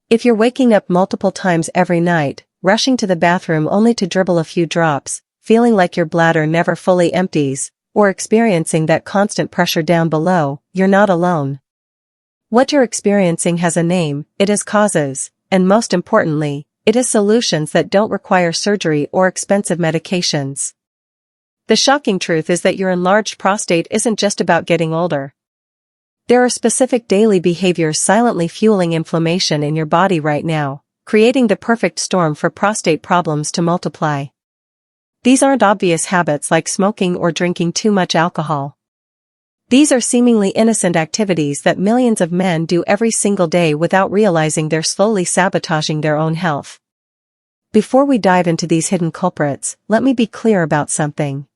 If you're waking up multiple times every night, rushing to the bathroom only to dribble a few drops, feeling like your bladder never fully empties, or experiencing that constant pressure down below, you're not alone. What you're experiencing has a name, it is causes, and most importantly, it is solutions that don't require surgery or expensive medications. The shocking truth is that your enlarged prostate isn't just about getting older. There are specific daily behaviors silently fueling inflammation in your body right now, creating the perfect storm for prostate problems to multiply. These aren't obvious habits like smoking or drinking too much alcohol. These are seemingly innocent activities that millions of men do every single day without realizing they're slowly sabotaging their own health. Before we dive into these hidden culprits, let me be clear about something.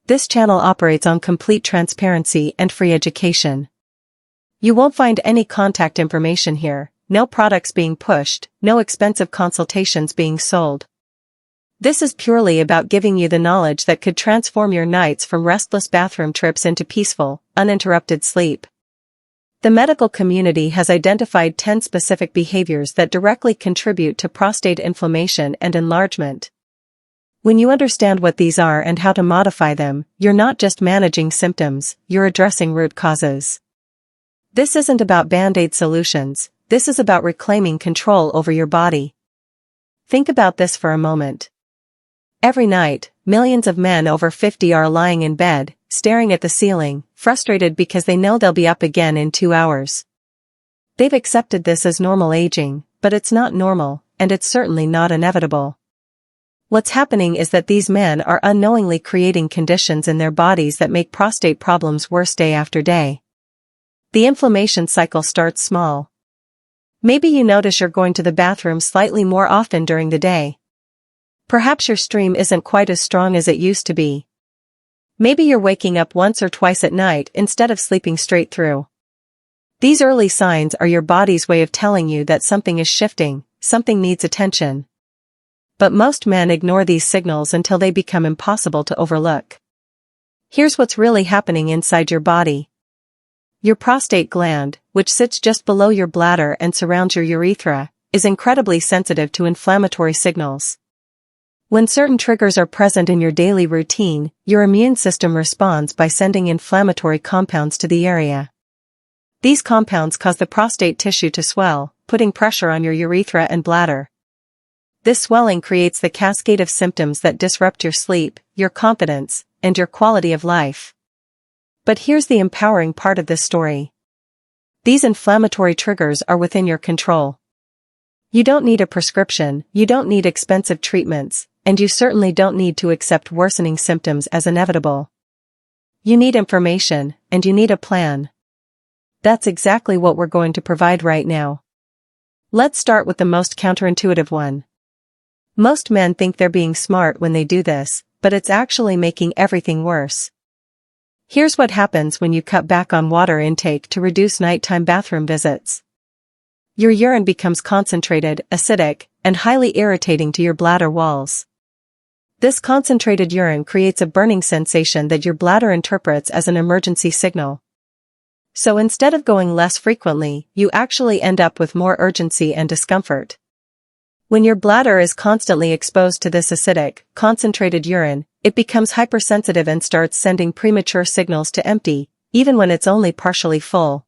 This channel operates on complete transparency and free education. You won't find any contact information here, no products being pushed, no expensive consultations being sold. This is purely about giving you the knowledge that could transform your nights from restless bathroom trips into peaceful, uninterrupted sleep. The medical community has identified 10 specific behaviors that directly contribute to prostate inflammation and enlargement. When you understand what these are and how to modify them, you're not just managing symptoms, you're addressing root causes. This isn't about band-aid solutions, this is about reclaiming control over your body. Think about this for a moment. Every night, millions of men over 50 are lying in bed, staring at the ceiling, frustrated because they know they'll be up again in 2 hours. They've accepted this as normal aging, but it's not normal, and it's certainly not inevitable. What's happening is that these men are unknowingly creating conditions in their bodies that make prostate problems worse day after day. The inflammation cycle starts small. Maybe you notice you're going to the bathroom slightly more often during the day. Perhaps your stream isn't quite as strong as it used to be. Maybe you're waking up once or twice at night instead of sleeping straight through. These early signs are your body's way of telling you that something is shifting, something needs attention. But most men ignore these signals until they become impossible to overlook. Here's what's really happening inside your body. Your prostate gland, which sits just below your bladder and surrounds your urethra, is incredibly sensitive to inflammatory signals. When certain triggers are present in your daily routine, your immune system responds by sending inflammatory compounds to the area. These compounds cause the prostate tissue to swell, putting pressure on your urethra and bladder. This swelling creates the cascade of symptoms that disrupt your sleep, your confidence, and your quality of life. But here's the empowering part of this story. These inflammatory triggers are within your control. You don't need a prescription, you don't need expensive treatments, and you certainly don't need to accept worsening symptoms as inevitable. You need information, and you need a plan. That's exactly what we're going to provide right now. Let's start with the most counterintuitive one. Most men think they're being smart when they do this, but it's actually making everything worse. Here's what happens when you cut back on water intake to reduce nighttime bathroom visits. Your urine becomes concentrated, acidic, and highly irritating to your bladder walls. This concentrated urine creates a burning sensation that your bladder interprets as an emergency signal. So instead of going less frequently, you actually end up with more urgency and discomfort. When your bladder is constantly exposed to this acidic, concentrated urine, it becomes hypersensitive and starts sending premature signals to empty, even when it's only partially full.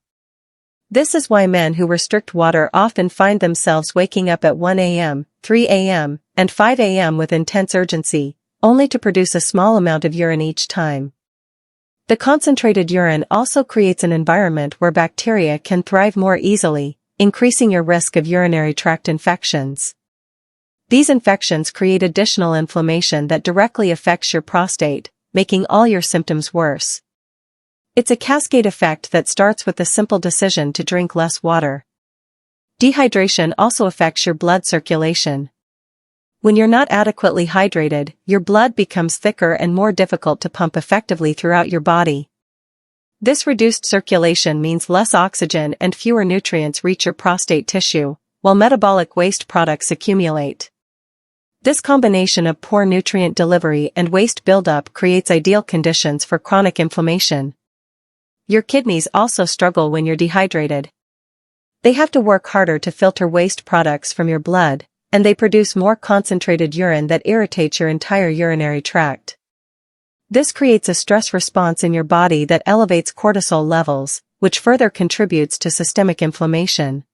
This is why men who restrict water often find themselves waking up at 1 a.m., 3 a.m., and 5 a.m. with intense urgency, only to produce a small amount of urine each time. The concentrated urine also creates an environment where bacteria can thrive more easily, increasing your risk of urinary tract infections. These infections create additional inflammation that directly affects your prostate, making all your symptoms worse. It's a cascade effect that starts with the simple decision to drink less water. Dehydration also affects your blood circulation. When you're not adequately hydrated, your blood becomes thicker and more difficult to pump effectively throughout your body. This reduced circulation means less oxygen and fewer nutrients reach your prostate tissue, while metabolic waste products accumulate. This combination of poor nutrient delivery and waste buildup creates ideal conditions for chronic inflammation. Your kidneys also struggle when you're dehydrated. They have to work harder to filter waste products from your blood, and they produce more concentrated urine that irritates your entire urinary tract. This creates a stress response in your body that elevates cortisol levels, which further contributes to systemic inflammation.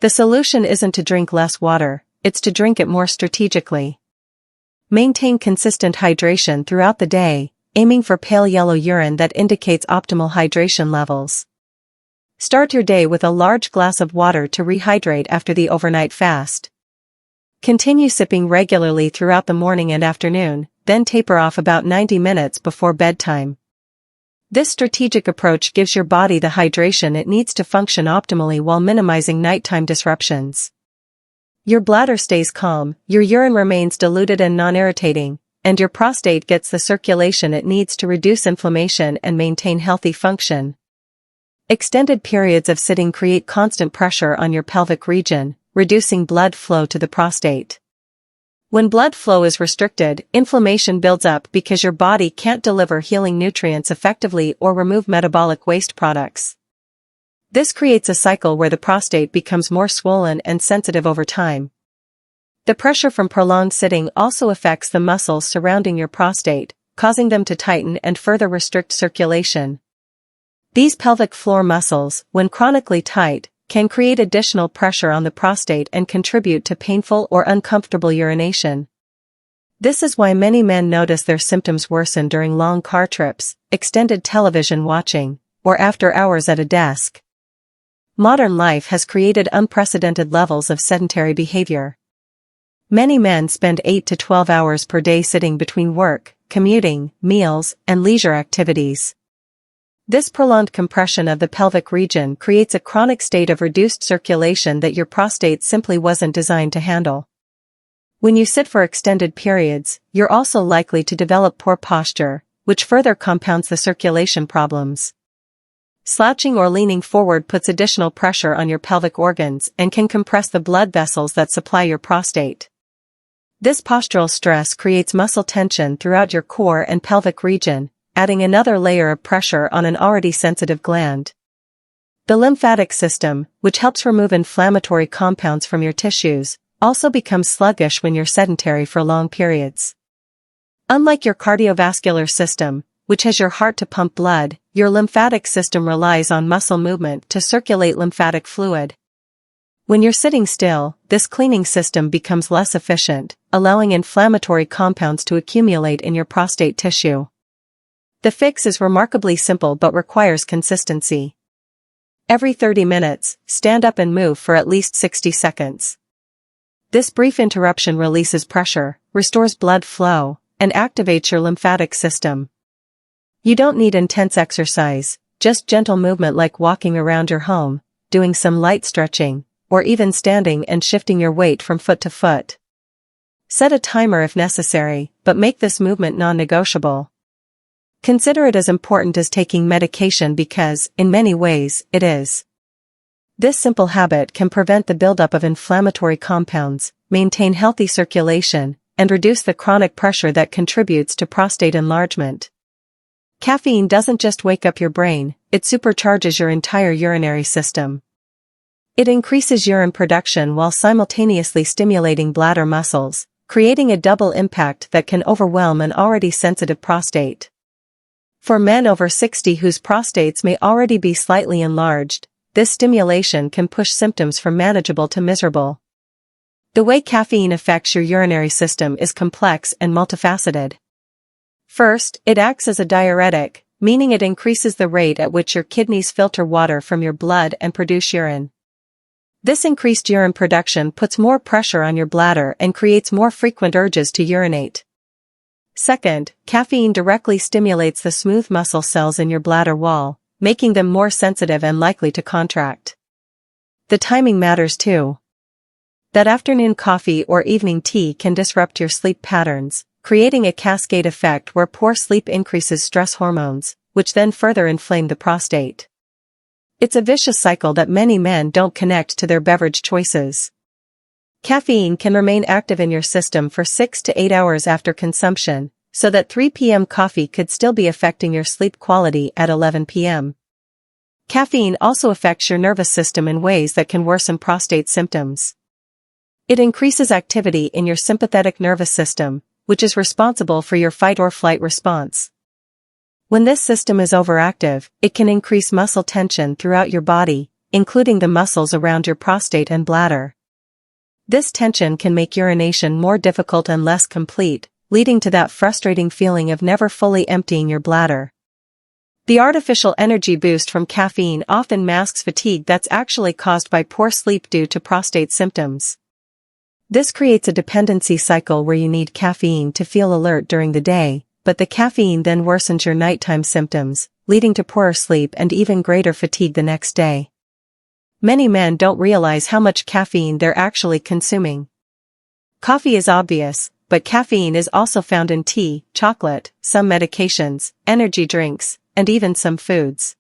The solution isn't to drink less water, it's to drink it more strategically. Maintain consistent hydration throughout the day, aiming for pale yellow urine that indicates optimal hydration levels. Start your day with a large glass of water to rehydrate after the overnight fast. Continue sipping regularly throughout the morning and afternoon, then taper off about 90 minutes before bedtime. This strategic approach gives your body the hydration it needs to function optimally while minimizing nighttime disruptions. Your bladder stays calm, your urine remains diluted and non-irritating, and your prostate gets the circulation it needs to reduce inflammation and maintain healthy function. Extended periods of sitting create constant pressure on your pelvic region, reducing blood flow to the prostate. When blood flow is restricted, inflammation builds up because your body can't deliver healing nutrients effectively or remove metabolic waste products. This creates a cycle where the prostate becomes more swollen and sensitive over time. The pressure from prolonged sitting also affects the muscles surrounding your prostate, causing them to tighten and further restrict circulation. These pelvic floor muscles, when chronically tight, can create additional pressure on the prostate and contribute to painful or uncomfortable urination. This is why many men notice their symptoms worsen during long car trips, extended television watching, or after hours at a desk. Modern life has created unprecedented levels of sedentary behavior. Many men spend 8 to 12 hours per day sitting between work, commuting, meals, and leisure activities. This prolonged compression of the pelvic region creates a chronic state of reduced circulation that your prostate simply wasn't designed to handle. When you sit for extended periods, you're also likely to develop poor posture, which further compounds the circulation problems. Slouching or leaning forward puts additional pressure on your pelvic organs and can compress the blood vessels that supply your prostate. This postural stress creates muscle tension throughout your core and pelvic region, adding another layer of pressure on an already sensitive gland. The lymphatic system, which helps remove inflammatory compounds from your tissues, also becomes sluggish when you're sedentary for long periods. Unlike your cardiovascular system, which has your heart to pump blood, your lymphatic system relies on muscle movement to circulate lymphatic fluid. When you're sitting still, this cleaning system becomes less efficient, allowing inflammatory compounds to accumulate in your prostate tissue. The fix is remarkably simple but requires consistency. Every 30 minutes, stand up and move for at least 60 seconds. This brief interruption releases pressure, restores blood flow, and activates your lymphatic system. You don't need intense exercise, just gentle movement like walking around your home, doing some light stretching, or even standing and shifting your weight from foot to foot. Set a timer if necessary, but make this movement non-negotiable. Consider it as important as taking medication because, in many ways, it is. This simple habit can prevent the buildup of inflammatory compounds, maintain healthy circulation, and reduce the chronic pressure that contributes to prostate enlargement. Caffeine doesn't just wake up your brain, it supercharges your entire urinary system. It increases urine production while simultaneously stimulating bladder muscles, creating a double impact that can overwhelm an already sensitive prostate. For men over 60 whose prostates may already be slightly enlarged, this stimulation can push symptoms from manageable to miserable. The way caffeine affects your urinary system is complex and multifaceted. First, it acts as a diuretic, meaning it increases the rate at which your kidneys filter water from your blood and produce urine. This increased urine production puts more pressure on your bladder and creates more frequent urges to urinate. Second, caffeine directly stimulates the smooth muscle cells in your bladder wall, making them more sensitive and likely to contract. The timing matters too. That afternoon coffee or evening tea can disrupt your sleep patterns, creating a cascade effect where poor sleep increases stress hormones, which then further inflame the prostate. It's a vicious cycle that many men don't connect to their beverage choices. Caffeine can remain active in your system for 6 to 8 hours after consumption, so that 3 p.m. coffee could still be affecting your sleep quality at 11 p.m. Caffeine also affects your nervous system in ways that can worsen prostate symptoms. It increases activity in your sympathetic nervous system, which is responsible for your fight-or-flight response. When this system is overactive, it can increase muscle tension throughout your body, including the muscles around your prostate and bladder. This tension can make urination more difficult and less complete, leading to that frustrating feeling of never fully emptying your bladder. The artificial energy boost from caffeine often masks fatigue that's actually caused by poor sleep due to prostate symptoms. This creates a dependency cycle where you need caffeine to feel alert during the day, but the caffeine then worsens your nighttime symptoms, leading to poorer sleep and even greater fatigue the next day. Many men don't realize how much caffeine they're actually consuming. Coffee is obvious, but caffeine is also found in tea, chocolate, some medications, energy drinks, and even some foods.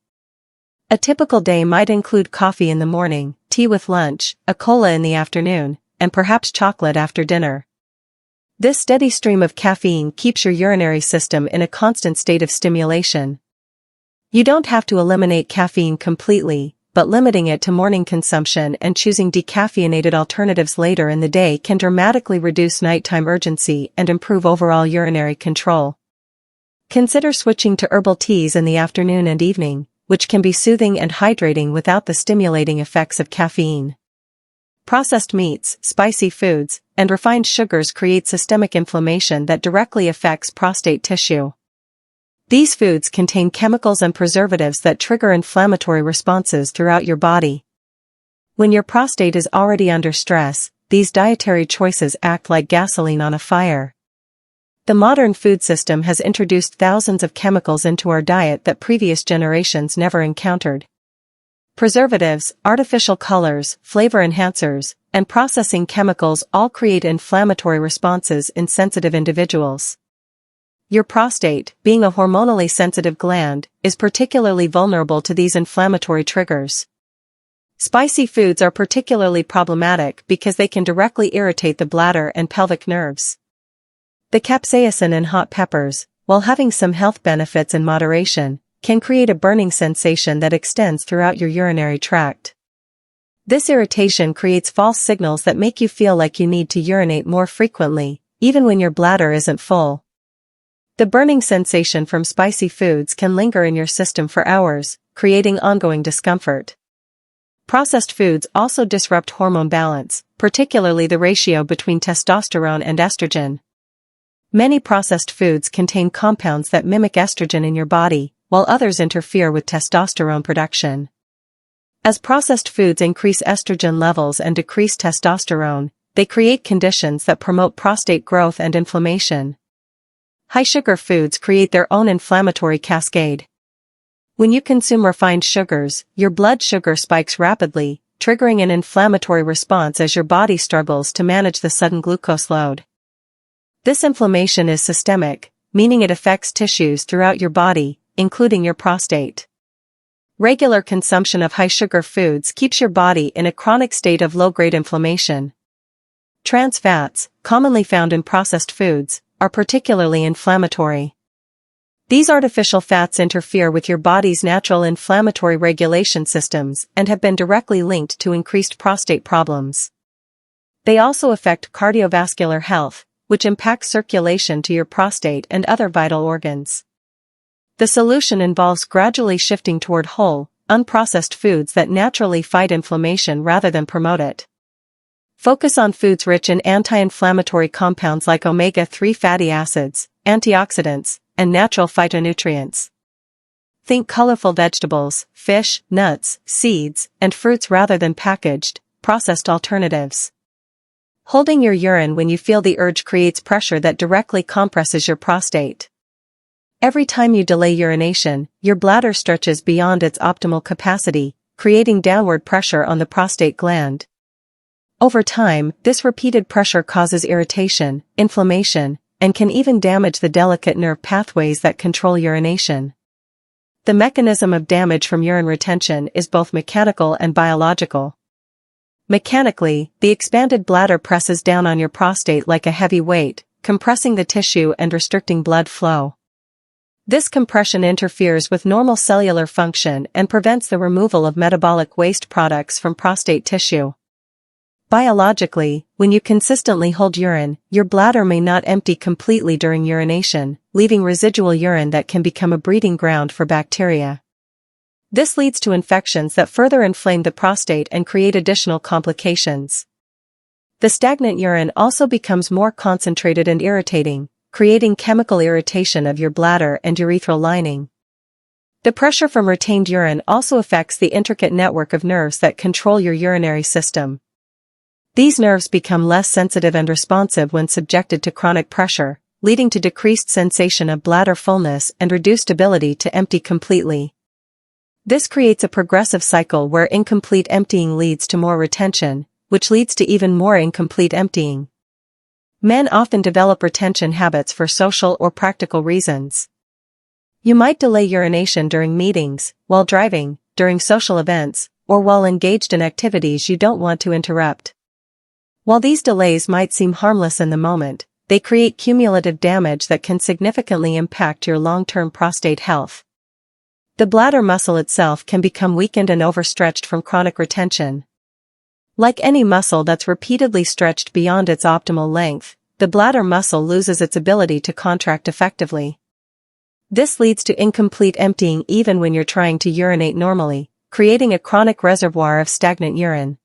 A typical day might include coffee in the morning, tea with lunch, a cola in the afternoon, and perhaps chocolate after dinner. This steady stream of caffeine keeps your urinary system in a constant state of stimulation. You don't have to eliminate caffeine completely, but limiting it to morning consumption and choosing decaffeinated alternatives later in the day can dramatically reduce nighttime urgency and improve overall urinary control. Consider switching to herbal teas in the afternoon and evening, which can be soothing and hydrating without the stimulating effects of caffeine. Processed meats, spicy foods, and refined sugars create systemic inflammation that directly affects prostate tissue. These foods contain chemicals and preservatives that trigger inflammatory responses throughout your body. When your prostate is already under stress, these dietary choices act like gasoline on a fire. The modern food system has introduced thousands of chemicals into our diet that previous generations never encountered. Preservatives, artificial colors, flavor enhancers, and processing chemicals all create inflammatory responses in sensitive individuals. Your prostate, being a hormonally sensitive gland, is particularly vulnerable to these inflammatory triggers. Spicy foods are particularly problematic because they can directly irritate the bladder and pelvic nerves. The capsaicin in hot peppers, while having some health benefits in moderation, can create a burning sensation that extends throughout your urinary tract. This irritation creates false signals that make you feel like you need to urinate more frequently, even when your bladder isn't full. The burning sensation from spicy foods can linger in your system for hours, creating ongoing discomfort. Processed foods also disrupt hormone balance, particularly the ratio between testosterone and estrogen. Many processed foods contain compounds that mimic estrogen in your body, while others interfere with testosterone production. As processed foods increase estrogen levels and decrease testosterone, they create conditions that promote prostate growth and inflammation. High-sugar foods create their own inflammatory cascade. When you consume refined sugars, your blood sugar spikes rapidly, triggering an inflammatory response as your body struggles to manage the sudden glucose load. This inflammation is systemic, meaning it affects tissues throughout your body, including your prostate. Regular consumption of high-sugar foods keeps your body in a chronic state of low-grade inflammation. Trans fats, commonly found in processed foods, are particularly inflammatory. These artificial fats interfere with your body's natural inflammatory regulation systems and have been directly linked to increased prostate problems. They also affect cardiovascular health, which impacts circulation to your prostate and other vital organs. The solution involves gradually shifting toward whole, unprocessed foods that naturally fight inflammation rather than promote it. Focus on foods rich in anti-inflammatory compounds like omega-3 fatty acids, antioxidants, and natural phytonutrients. Think colorful vegetables, fish, nuts, seeds, and fruits rather than packaged, processed alternatives. Holding your urine when you feel the urge creates pressure that directly compresses your prostate. Every time you delay urination, your bladder stretches beyond its optimal capacity, creating downward pressure on the prostate gland. Over time, this repeated pressure causes irritation, inflammation, and can even damage the delicate nerve pathways that control urination. The mechanism of damage from urine retention is both mechanical and biological. Mechanically, the expanded bladder presses down on your prostate like a heavy weight, compressing the tissue and restricting blood flow. This compression interferes with normal cellular function and prevents the removal of metabolic waste products from prostate tissue. Biologically, when you consistently hold urine, your bladder may not empty completely during urination, leaving residual urine that can become a breeding ground for bacteria. This leads to infections that further inflame the prostate and create additional complications. The stagnant urine also becomes more concentrated and irritating, creating chemical irritation of your bladder and urethral lining. The pressure from retained urine also affects the intricate network of nerves that control your urinary system. These nerves become less sensitive and responsive when subjected to chronic pressure, leading to decreased sensation of bladder fullness and reduced ability to empty completely. This creates a progressive cycle where incomplete emptying leads to more retention, which leads to even more incomplete emptying. Men often develop retention habits for social or practical reasons. You might delay urination during meetings, while driving, during social events, or while engaged in activities you don't want to interrupt. While these delays might seem harmless in the moment, they create cumulative damage that can significantly impact your long-term prostate health. The bladder muscle itself can become weakened and overstretched from chronic retention. Like any muscle that's repeatedly stretched beyond its optimal length, the bladder muscle loses its ability to contract effectively. This leads to incomplete emptying even when you're trying to urinate normally, creating a chronic reservoir of stagnant urine.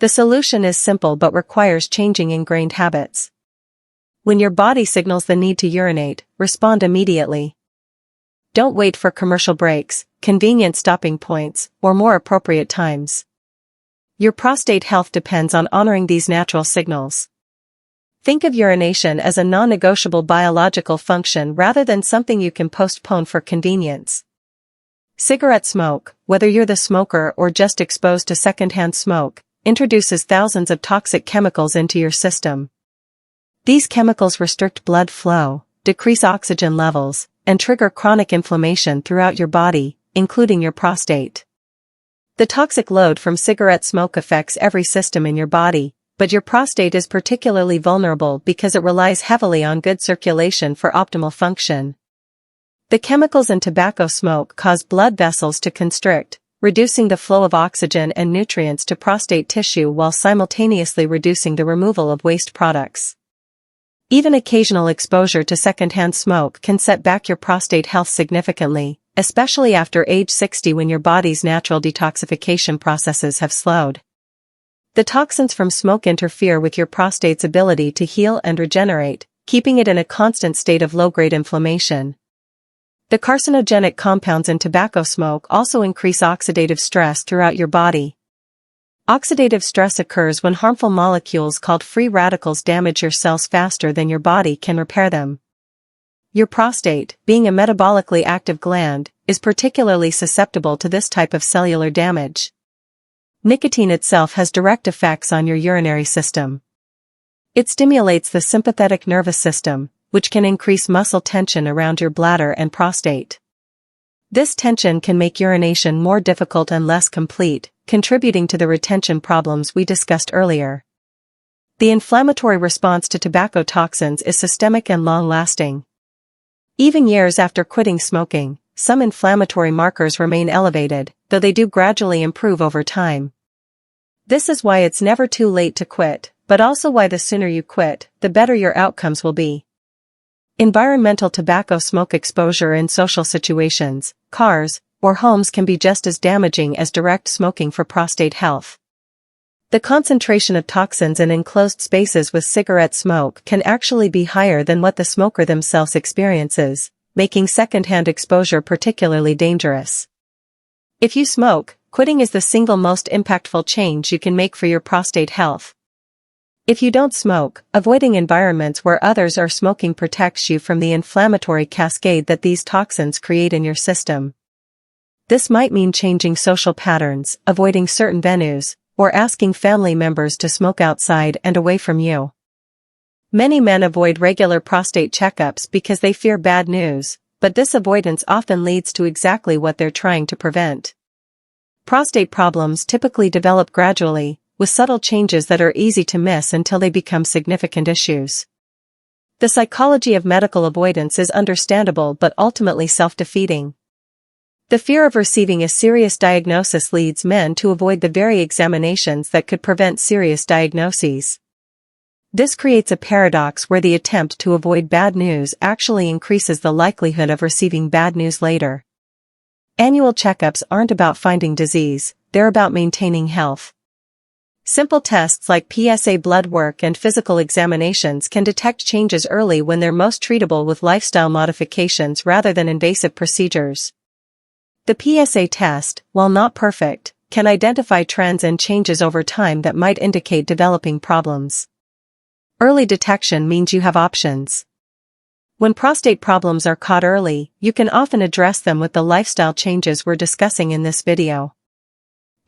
The solution is simple but requires changing ingrained habits. When your body signals the need to urinate, respond immediately. Don't wait for commercial breaks, convenient stopping points, or more appropriate times. Your prostate health depends on honoring these natural signals. Think of urination as a non-negotiable biological function rather than something you can postpone for convenience. Cigarette smoke, whether you're the smoker or just exposed to secondhand smoke, introduces thousands of toxic chemicals into your system. These chemicals restrict blood flow, decrease oxygen levels, and trigger chronic inflammation throughout your body, including your prostate. The toxic load from cigarette smoke affects every system in your body, but your prostate is particularly vulnerable because it relies heavily on good circulation for optimal function. The chemicals in tobacco smoke cause blood vessels to constrict, reducing the flow of oxygen and nutrients to prostate tissue while simultaneously reducing the removal of waste products. Even occasional exposure to secondhand smoke can set back your prostate health significantly, especially after age 60 when your body's natural detoxification processes have slowed. The toxins from smoke interfere with your prostate's ability to heal and regenerate, keeping it in a constant state of low-grade inflammation. The carcinogenic compounds in tobacco smoke also increase oxidative stress throughout your body. Oxidative stress occurs when harmful molecules called free radicals damage your cells faster than your body can repair them. Your prostate, being a metabolically active gland, is particularly susceptible to this type of cellular damage. Nicotine itself has direct effects on your urinary system. It stimulates the sympathetic nervous system, which can increase muscle tension around your bladder and prostate. This tension can make urination more difficult and less complete, contributing to the retention problems we discussed earlier. The inflammatory response to tobacco toxins is systemic and long-lasting. Even years after quitting smoking, some inflammatory markers remain elevated, though they do gradually improve over time. This is why it's never too late to quit, but also why the sooner you quit, the better your outcomes will be. Environmental tobacco smoke exposure in social situations, cars, or homes can be just as damaging as direct smoking for prostate health. The concentration of toxins in enclosed spaces with cigarette smoke can actually be higher than what the smoker themselves experiences, making secondhand exposure particularly dangerous. If you smoke, quitting is the single most impactful change you can make for your prostate health. If you don't smoke, avoiding environments where others are smoking protects you from the inflammatory cascade that these toxins create in your system. This might mean changing social patterns, avoiding certain venues, or asking family members to smoke outside and away from you. Many men avoid regular prostate checkups because they fear bad news, but this avoidance often leads to exactly what they're trying to prevent. Prostate problems typically develop gradually, with subtle changes that are easy to miss until they become significant issues. The psychology of medical avoidance is understandable but ultimately self-defeating. The fear of receiving a serious diagnosis leads men to avoid the very examinations that could prevent serious diagnoses. This creates a paradox where the attempt to avoid bad news actually increases the likelihood of receiving bad news later. Annual checkups aren't about finding disease, they're about maintaining health. Simple tests like PSA blood work and physical examinations can detect changes early when they're most treatable with lifestyle modifications rather than invasive procedures. The PSA test, while not perfect, can identify trends and changes over time that might indicate developing problems. Early detection means you have options. When prostate problems are caught early, you can often address them with the lifestyle changes we're discussing in this video.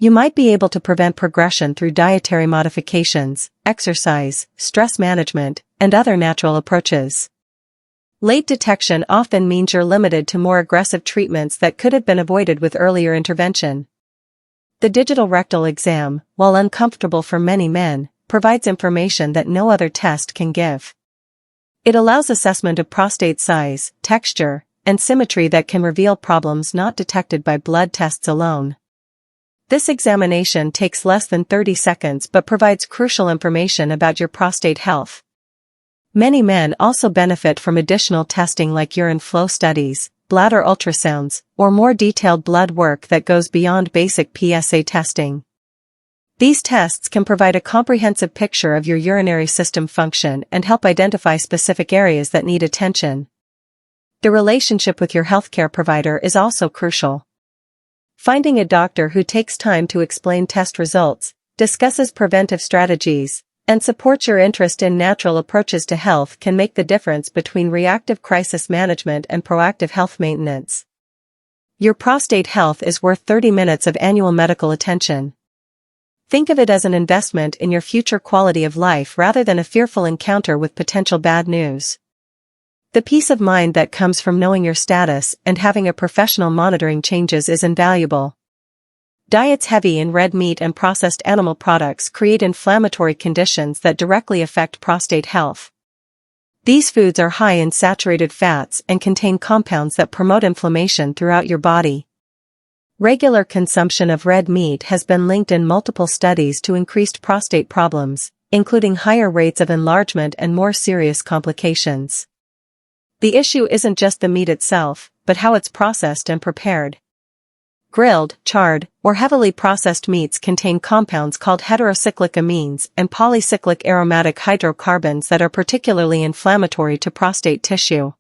You might be able to prevent progression through dietary modifications, exercise, stress management, and other natural approaches. Late detection often means you're limited to more aggressive treatments that could have been avoided with earlier intervention. The digital rectal exam, while uncomfortable for many men, provides information that no other test can give. It allows assessment of prostate size, texture, and symmetry that can reveal problems not detected by blood tests alone. This examination takes less than 30 seconds but provides crucial information about your prostate health. Many men also benefit from additional testing like urine flow studies, bladder ultrasounds, or more detailed blood work that goes beyond basic PSA testing. These tests can provide a comprehensive picture of your urinary system function and help identify specific areas that need attention. The relationship with your healthcare provider is also crucial. Finding a doctor who takes time to explain test results, discusses preventive strategies, and supports your interest in natural approaches to health can make the difference between reactive crisis management and proactive health maintenance. Your prostate health is worth 30 minutes of annual medical attention. Think of it as an investment in your future quality of life rather than a fearful encounter with potential bad news. The peace of mind that comes from knowing your status and having a professional monitoring changes is invaluable. Diets heavy in red meat and processed animal products create inflammatory conditions that directly affect prostate health. These foods are high in saturated fats and contain compounds that promote inflammation throughout your body. Regular consumption of red meat has been linked in multiple studies to increased prostate problems, including higher rates of enlargement and more serious complications. The issue isn't just the meat itself, but how it's processed and prepared. Grilled, charred, or heavily processed meats contain compounds called heterocyclic amines and polycyclic aromatic hydrocarbons that are particularly inflammatory to prostate tissue.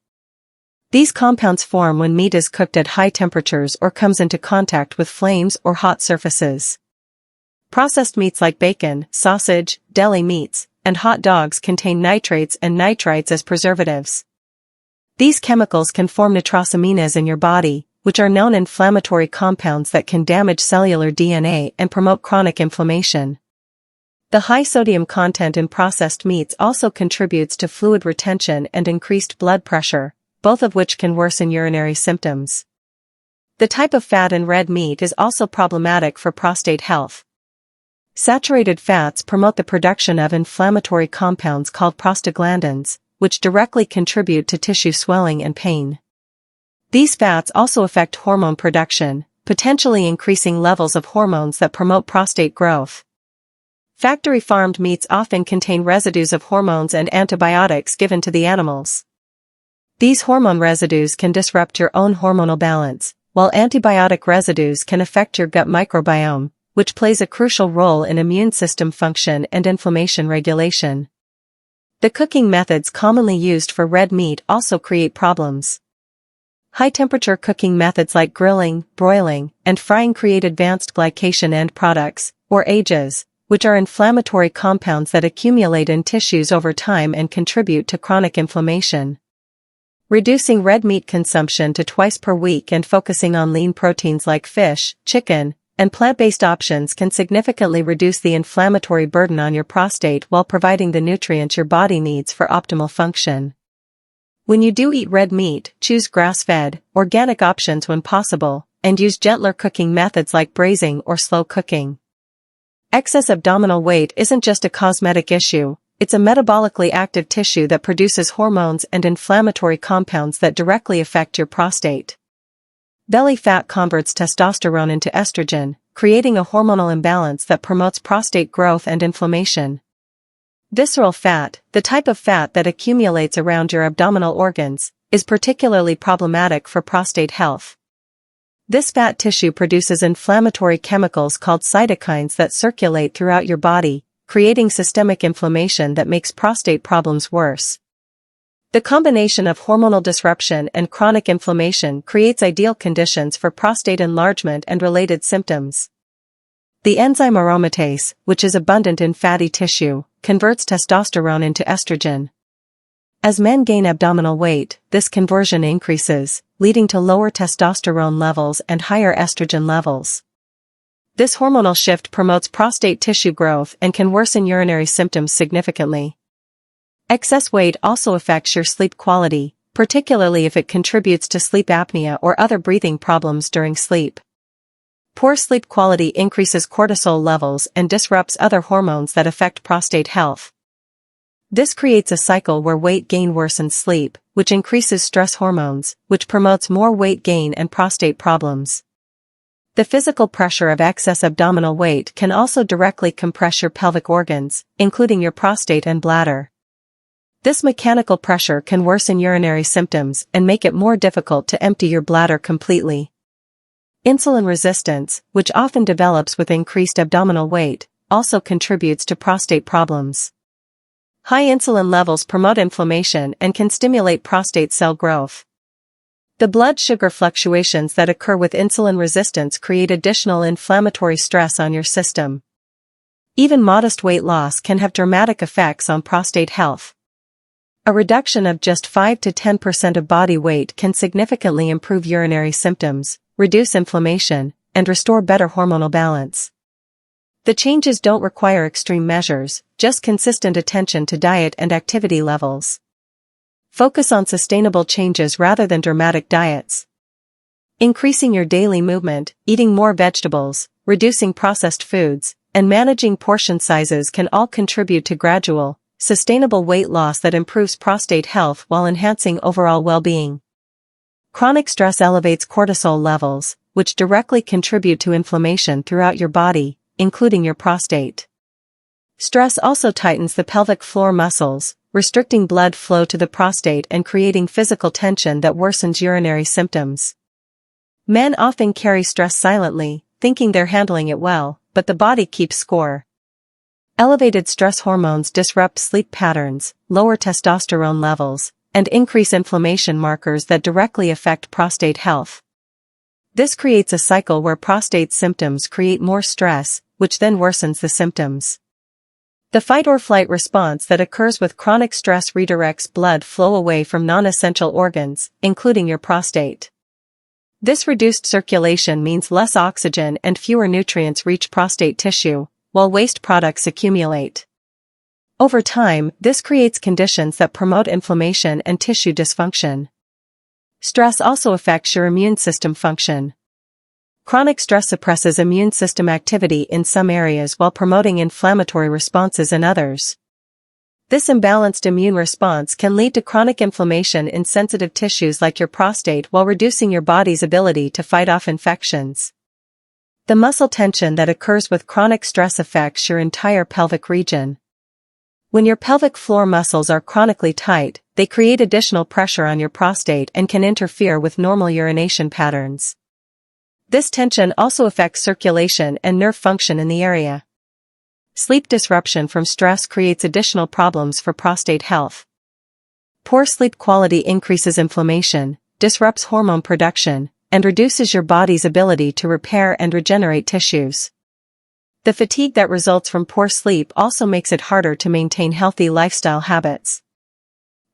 These compounds form when meat is cooked at high temperatures or comes into contact with flames or hot surfaces. Processed meats like bacon, sausage, deli meats, and hot dogs contain nitrates and nitrites as preservatives. These chemicals can form nitrosamines in your body, which are known inflammatory compounds that can damage cellular DNA and promote chronic inflammation. The high sodium content in processed meats also contributes to fluid retention and increased blood pressure, both of which can worsen urinary symptoms. The type of fat in red meat is also problematic for prostate health. Saturated fats promote the production of inflammatory compounds called prostaglandins, which directly contribute to tissue swelling and pain. These fats also affect hormone production, potentially increasing levels of hormones that promote prostate growth. Factory-farmed meats often contain residues of hormones and antibiotics given to the animals. These hormone residues can disrupt your own hormonal balance, while antibiotic residues can affect your gut microbiome, which plays a crucial role in immune system function and inflammation regulation. The cooking methods commonly used for red meat also create problems. High-temperature cooking methods like grilling, broiling, and frying create advanced glycation end products, or AGEs, which are inflammatory compounds that accumulate in tissues over time and contribute to chronic inflammation. Reducing red meat consumption to twice per week and focusing on lean proteins like fish, chicken, and plant-based options can significantly reduce the inflammatory burden on your prostate while providing the nutrients your body needs for optimal function. When you do eat red meat, choose grass-fed, organic options when possible, and use gentler cooking methods like braising or slow cooking. Excess abdominal weight isn't just a cosmetic issue, It's a metabolically active tissue that produces hormones and inflammatory compounds that directly affect your prostate. Belly fat converts testosterone into estrogen, creating a hormonal imbalance that promotes prostate growth and inflammation. Visceral fat, the type of fat that accumulates around your abdominal organs, is particularly problematic for prostate health. This fat tissue produces inflammatory chemicals called cytokines that circulate throughout your body, creating systemic inflammation that makes prostate problems worse. The combination of hormonal disruption and chronic inflammation creates ideal conditions for prostate enlargement and related symptoms. The enzyme aromatase, which is abundant in fatty tissue, converts testosterone into estrogen. As men gain abdominal weight, this conversion increases, leading to lower testosterone levels and higher estrogen levels. This hormonal shift promotes prostate tissue growth and can worsen urinary symptoms significantly. Excess weight also affects your sleep quality, particularly if it contributes to sleep apnea or other breathing problems during sleep. Poor sleep quality increases cortisol levels and disrupts other hormones that affect prostate health. This creates a cycle where weight gain worsens sleep, which increases stress hormones, which promotes more weight gain and prostate problems. The physical pressure of excess abdominal weight can also directly compress your pelvic organs, including your prostate and bladder. This mechanical pressure can worsen urinary symptoms and make it more difficult to empty your bladder completely. Insulin resistance, which often develops with increased abdominal weight, also contributes to prostate problems. High insulin levels promote inflammation and can stimulate prostate cell growth. The blood sugar fluctuations that occur with insulin resistance create additional inflammatory stress on your system. Even modest weight loss can have dramatic effects on prostate health. A reduction of just 5 to 10% of body weight can significantly improve urinary symptoms, reduce inflammation, and restore better hormonal balance. The changes don't require extreme measures, just consistent attention to diet and activity levels. Focus on sustainable changes rather than dramatic diets. Increasing your daily movement, eating more vegetables, reducing processed foods, and managing portion sizes can all contribute to gradual, sustainable weight loss that improves prostate health while enhancing overall well-being. Chronic stress elevates cortisol levels, which directly contribute to inflammation throughout your body, including your prostate. Stress also tightens the pelvic floor muscles, restricting blood flow to the prostate and creating physical tension that worsens urinary symptoms. Men often carry stress silently, thinking they're handling it well, but the body keeps score. Elevated stress hormones disrupt sleep patterns, lower testosterone levels, and increase inflammation markers that directly affect prostate health. This creates a cycle where prostate symptoms create more stress, which then worsens the symptoms. The fight-or-flight response that occurs with chronic stress redirects blood flow away from non-essential organs, including your prostate. This reduced circulation means less oxygen and fewer nutrients reach prostate tissue, while waste products accumulate. Over time, this creates conditions that promote inflammation and tissue dysfunction. Stress also affects your immune system function. Chronic stress suppresses immune system activity in some areas while promoting inflammatory responses in others. This imbalanced immune response can lead to chronic inflammation in sensitive tissues like your prostate while reducing your body's ability to fight off infections. The muscle tension that occurs with chronic stress affects your entire pelvic region. When your pelvic floor muscles are chronically tight, they create additional pressure on your prostate and can interfere with normal urination patterns. This tension also affects circulation and nerve function in the area. Sleep disruption from stress creates additional problems for prostate health. Poor sleep quality increases inflammation, disrupts hormone production, and reduces your body's ability to repair and regenerate tissues. The fatigue that results from poor sleep also makes it harder to maintain healthy lifestyle habits.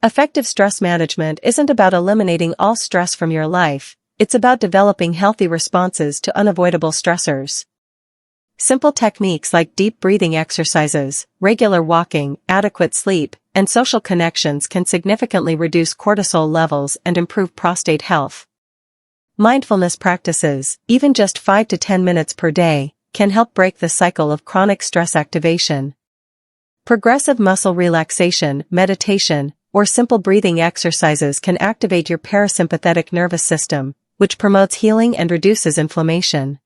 Effective stress management isn't about eliminating all stress from your life, it's about developing healthy responses to unavoidable stressors. Simple techniques like deep breathing exercises, regular walking, adequate sleep, and social connections can significantly reduce cortisol levels and improve prostate health. Mindfulness practices, even just 5 to 10 minutes per day, can help break the cycle of chronic stress activation. Progressive muscle relaxation, meditation, or simple breathing exercises can activate your parasympathetic nervous system, which promotes healing and reduces inflammation.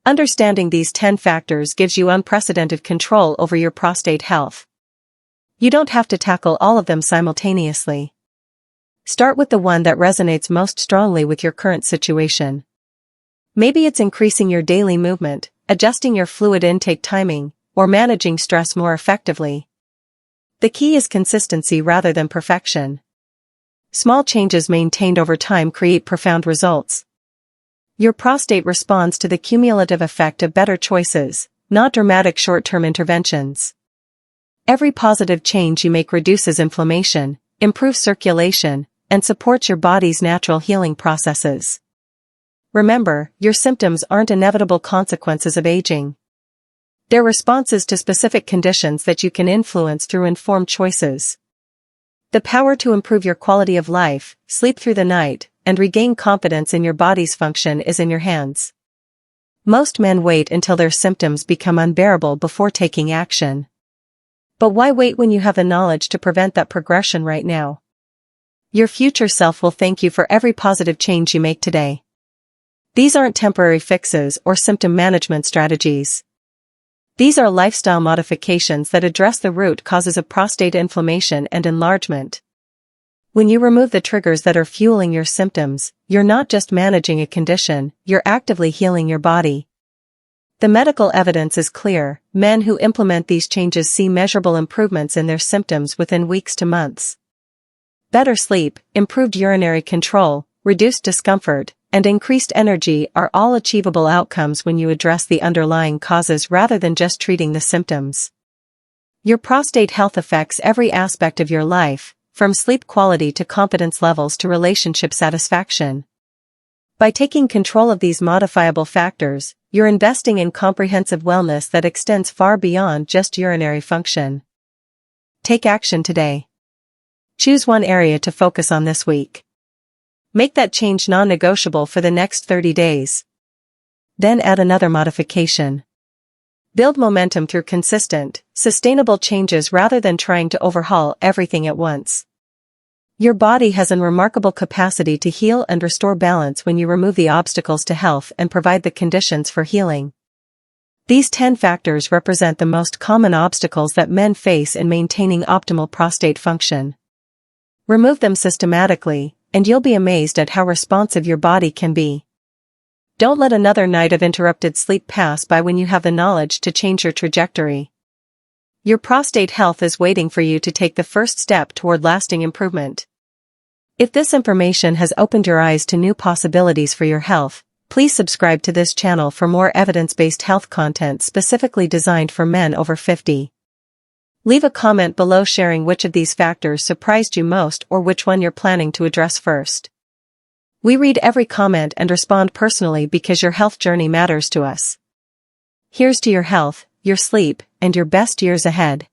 Understanding these 10 factors gives you unprecedented control over your prostate health. You don't have to tackle all of them simultaneously. Start with the one that resonates most strongly with your current situation. Maybe it's increasing your daily movement, adjusting your fluid intake timing, or managing stress more effectively. The key is consistency rather than perfection. Small changes maintained over time create profound results. Your prostate responds to the cumulative effect of better choices, not dramatic short-term interventions. Every positive change you make reduces inflammation, improves circulation, and supports your body's natural healing processes. Remember, your symptoms aren't inevitable consequences of aging. They're responses to specific conditions that you can influence through informed choices. The power to improve your quality of life, sleep through the night, and regain confidence in your body's function is in your hands. Most men wait until their symptoms become unbearable before taking action. But why wait when you have the knowledge to prevent that progression right now? Your future self will thank you for every positive change you make today. These aren't temporary fixes or symptom management strategies. These are lifestyle modifications that address the root causes of prostate inflammation and enlargement. When you remove the triggers that are fueling your symptoms, you're not just managing a condition, you're actively healing your body. The medical evidence is clear. Men who implement these changes see measurable improvements in their symptoms within weeks to months. Better sleep, improved urinary control, reduced discomfort, and increased energy are all achievable outcomes when you address the underlying causes rather than just treating the symptoms. Your prostate health affects every aspect of your life, from sleep quality to confidence levels to relationship satisfaction. By taking control of these modifiable factors, you're investing in comprehensive wellness that extends far beyond just urinary function. Take action today. Choose one area to focus on this week. Make that change non-negotiable for the next 30 days. Then add another modification. Build momentum through consistent, sustainable changes rather than trying to overhaul everything at once. Your body has a remarkable capacity to heal and restore balance when you remove the obstacles to health and provide the conditions for healing. These 10 factors represent the most common obstacles that men face in maintaining optimal prostate function. Remove them systematically, and you'll be amazed at how responsive your body can be. Don't let another night of interrupted sleep pass by when you have the knowledge to change your trajectory. Your prostate health is waiting for you to take the first step toward lasting improvement. If this information has opened your eyes to new possibilities for your health, please subscribe to this channel for more evidence-based health content specifically designed for men over 50. Leave a comment below sharing which of these factors surprised you most or which one you're planning to address first. We read every comment and respond personally because your health journey matters to us. Here's to your health, your sleep, and your best years ahead.